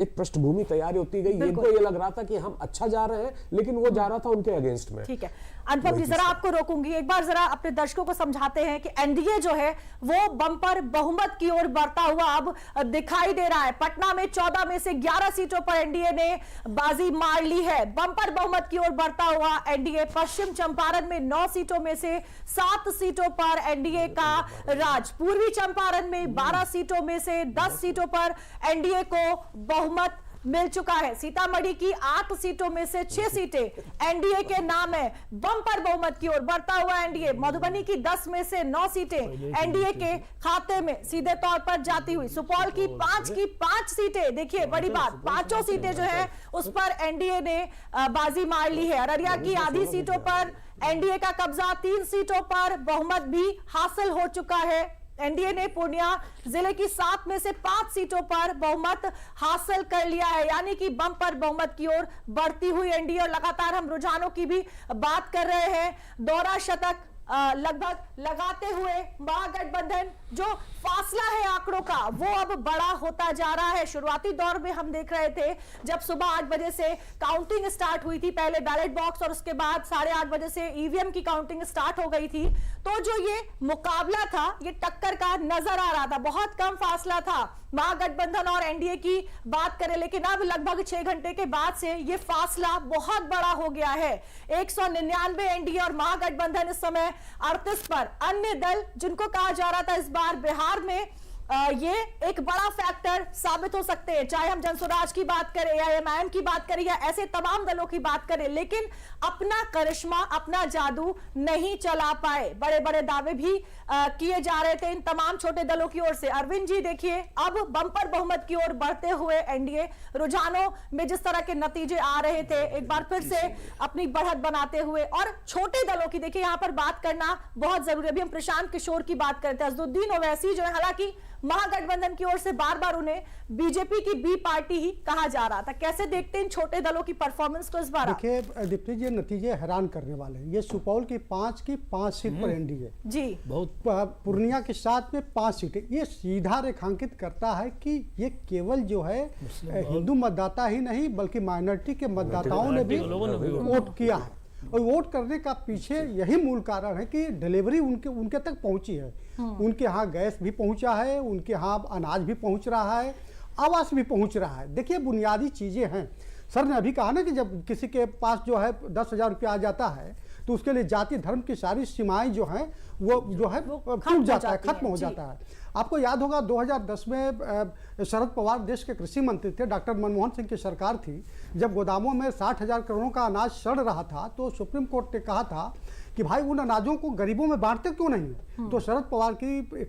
एक पृष्ठभूमि तैयार होती गई। इनको ये लग रहा था कि हम अच्छा जा रहे हैं, लेकिन वो जा रहा था उनके अगेंस्ट में। ठीक है, अनुपम जी जरा आपको रोकूंगी, एक बार जरा अपने दर्शकों को समझाते हैं कि एनडीए जो है वो बम्पर बहुमत की ओर बढ़ता हुआ अब दिखाई दे रहा है। पटना में 14 में से 11 सीटों पर एनडीए ने बाजी मार ली है। बम्पर बहुमत की ओर बढ़ता हुआ एनडीए, पश्चिम चंपारण में 9 सीटों में से 7 सीटों पर एनडीए का राज, पूर्वी चंपारण में 12 सीटों में से 10 सीटों पर एनडीए को बहुमत मिल चुका है। सीतामढ़ी की 8 सीटों में से 6 सीटें एनडीए के नाम है। बम्पर बहुमत की ओर बढ़ता हुआ एनडीए, मधुबनी की 10 में से 9 सीटें एनडीए के खाते में सीधे तौर पर जाती हुई। सुपौल की 5 सीटें, देखिए बड़ी बात, 5 सीटें जो है उस पर एनडीए ने बाजी मार ली है। अररिया की आधी सीटों पर एनडीए का कब्जा, 3 सीटों पर बहुमत भी हासिल हो चुका है। एनडीए ने पूर्णिया जिले की 7 में से 5 सीटों पर बहुमत हासिल कर लिया है, यानी कि बम्पर बहुमत की ओर बढ़ती हुई एनडीए। और लगातार हम रुझानों की भी बात कर रहे हैं। दोहरा शतक लगभग लगाते हुए महागठबंधन, जो फासला है आंकड़ों का वो अब बड़ा होता जा रहा है। शुरुआती दौर में हम देख रहे थे जब सुबह 8 बजे से काउंटिंग स्टार्ट हुई थी, पहले बैलेट बॉक्स और उसके बाद 8:30 बजे से ईवीएम की काउंटिंग स्टार्ट हो गई थी, तो जो ये मुकाबला था ये टक्कर का नजर आ रहा था, बहुत कम फासला था महागठबंधन और एनडीए की बात करें। लेकिन अब लगभग 6 घंटे के बाद से ये फासला बहुत बड़ा हो गया है। 199 एनडीए और महागठबंधन इस समय 38 पर। अन्य दल जिनको कहा जा रहा था इस बार बिहार में ये एक बड़ा फैक्टर साबित हो सकते हैं, चाहे हम जनसुराज की बात करें या एमआईएम की बात करें या ऐसे तमाम दलों की बात करें, लेकिन अपना करिश्मा, अपना जादू नहीं चला पाए। बड़े बड़े दावे भी किए जा रहे थे इन तमाम छोटे दलों की ओर से। अरविंद जी देखिए, अब बम्पर बहुमत की ओर बढ़ते हुए एनडीए, रुझानों में जिस तरह के नतीजे आ रहे थे एक बार फिर से अपनी बढ़त बनाते हुए, और छोटे दलों की देखिए यहां पर बात करना बहुत जरूरी है। अभी हम प्रशांत किशोर की बात करते हैं, अजदुद्दीन ओवैसी जो है, हालांकि महागठबंधन की ओर से बार बार उन्हें बीजेपी की बी पार्टी ही कहा जा रहा था। कैसे देखते हैं इन छोटे दलों की परफॉर्मेंस को इस बार? देखिए दीप्ति जी, नतीजे हैरान करने वाले हैं। ये सुपौल की 5 सीट पर एनडीए जी, बहुत, पूर्णिया के 7 में 5 सीटें, ये सीधा रेखांकित करता है कि ये केवल जो है हिंदू मतदाता ही नहीं बल्कि माइनॉरिटी के मतदाताओं ने भी वोट किया है। और वोट करने का पीछे यही मूल कारण है कि डिलीवरी उनके तक पहुंची है। उनके यहाँ गैस भी पहुंचा है, उनके यहाँ अनाज भी पहुंच रहा है, आवास भी पहुंच रहा है। देखिए बुनियादी चीज़ें हैं। सर ने अभी कहा ना कि जब किसी के पास जो है 10,000 रुपया आ जाता है तो उसके लिए जाति धर्म की सारी सीमाएं जो हैं वो जो है टूट जाता है, खत्म हो जाता है। आपको याद होगा 2010 में शरद पवार देश के कृषि मंत्री थे, डॉक्टर मनमोहन सिंह की सरकार थी। जब गोदामों में 60,000 करोड़ का अनाज सड़ रहा था तो सुप्रीम कोर्ट ने कहा था कि भाई उन अनाजों को गरीबों में बांटते क्यों नहीं। तो शरद पवार की